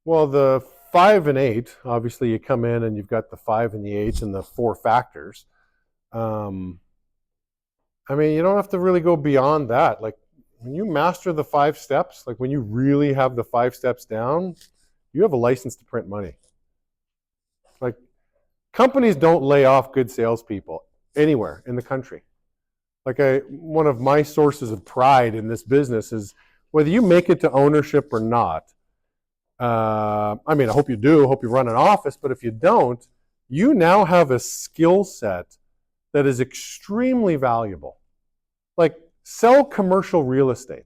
Well, the 5 and 8, obviously you come in and you've got the 5 and the 8 and the 4 factors. I mean, you don't have to really go beyond that. Like when you master the 5 steps, like when you really have the 5 steps down, you have a license to print money. Like companies don't lay off good salespeople anywhere in the country. Like one of my sources of pride in this business is whether you make it to ownership or not. I mean, I hope you do, hope you run an office, but if you don't, you now have a skill set that is extremely valuable. Like sell commercial real estate.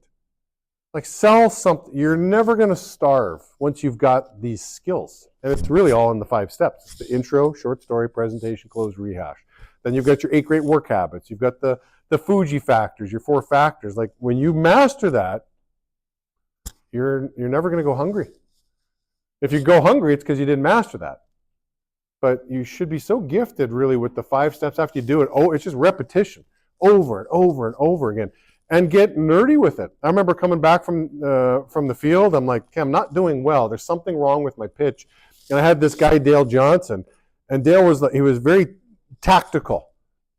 Like sell something. You're never going to starve once you've got these skills. And it's really all in the 5 steps. It's the intro, short story, presentation, close, rehash. Then you've got your 8 great work habits. You've got the Fuji factors, your 4 factors. Like when you master that, you're never going to go hungry. If you go hungry, it's because you didn't master that. But you should be so gifted really with the 5 steps after you do it. Oh, it's just repetition over and over and over again. And get nerdy with it. I remember coming back from the field. I'm like, okay, I'm not doing well. There's something wrong with my pitch. And I had this guy, Dale Johnson. And Dale was very tactical.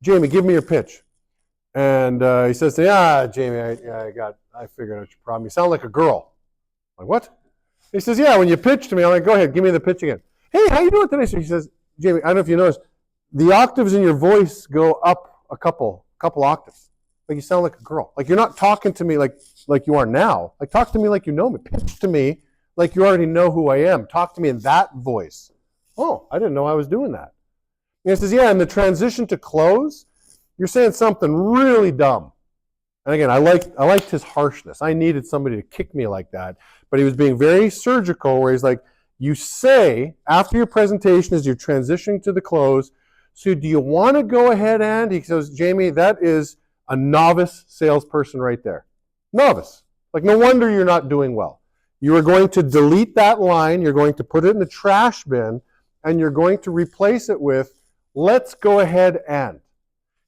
Jamie, give me your pitch. And he says to me, Jamie, I figured out your problem. You sound like a girl. I'm like, what? He says, yeah, when you pitch to me, I'm like, go ahead, give me the pitch again. Hey, how you doing today? So he says, Jamie, I don't know if you noticed, the octaves in your voice go up a couple octaves. Like you sound like a girl. Like you're not talking to me like you are now. Like talk to me like you know me. Pitch to me like you already know who I am. Talk to me in that voice. Oh, I didn't know I was doing that. And he says, yeah, in the transition to close, you're saying something really dumb. And again, I liked his harshness. I needed somebody to kick me like that. But he was being very surgical where he's like, you say, after your presentation as you're transitioning to the close, so do you want to go ahead and, he says, Jamie, that is a novice salesperson right there. Novice. Like no wonder you're not doing well. You are going to delete that line, you're going to put it in the trash bin, and you're going to replace it with, let's go ahead and.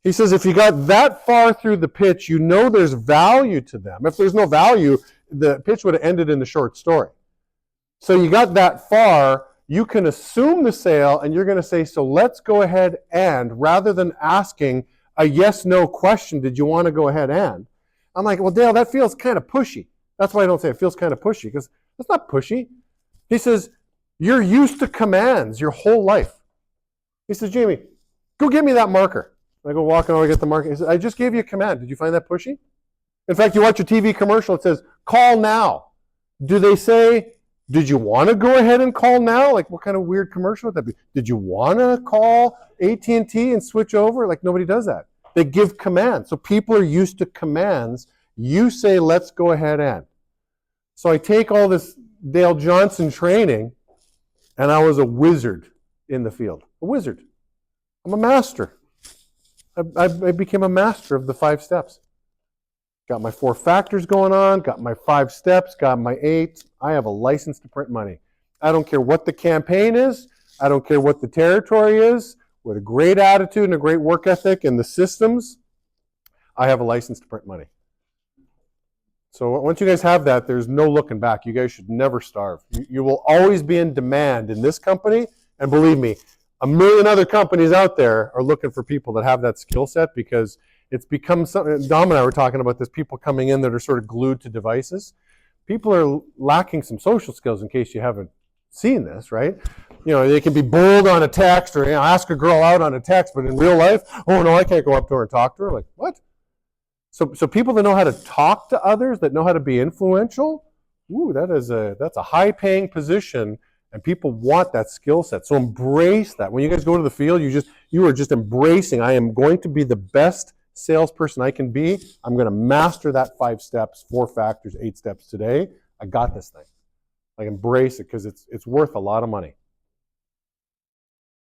He says, if you got that far through the pitch, you know there's value to them. If there's no value, the pitch would have ended in the short story. So you got that far, you can assume the sale, and you're going to say, so let's go ahead and, rather than asking a yes-no question, did you want to go ahead and? I'm like, well, Dale, that feels kind of pushy. That's why I don't say it feels kind of pushy, because that's not pushy. He says, you're used to commands your whole life. He says, Jamie, go get me that marker. I go walking over to get the marker. He says, I just gave you a command. Did you find that pushy? In fact, you watch a TV commercial, it says, call now. Do they say, did you want to go ahead and call now? Like, what kind of weird commercial would that be? Did you want to call AT&T and switch over? Like, nobody does that. They give commands. So people are used to commands. You say, let's go ahead and. So I take all this Dale Johnson training, and I was a wizard in the field. A wizard. I'm a master. I became a master of the 5 steps. Got my 4 factors going on, got my 5 steps, got my 8. I have a license to print money. I don't care what the campaign is. I don't care what the territory is. With a great attitude and a great work ethic and the systems, I have a license to print money. So once you guys have that, there's no looking back. You guys should never starve. You will always be in demand in this company. And believe me, a million other companies out there are looking for people that have that skill set because it's become something. Dom and I were talking about this, people coming in that are sort of glued to devices. People are lacking some social skills in case you haven't seen this, right? You know, they can be bold on a text or ask a girl out on a text, but in real life, oh no, I can't go up to her and talk to her. Like, what? So people that know how to talk to others, that know how to be influential, that's a high-paying position, and people want that skill set. So embrace that. When you guys go to the field, you are just embracing, I am going to be the best salesperson I can be. I'm going to master that 5 steps, 4 factors, 8 steps today. I got this thing. Like embrace it because it's worth a lot of money.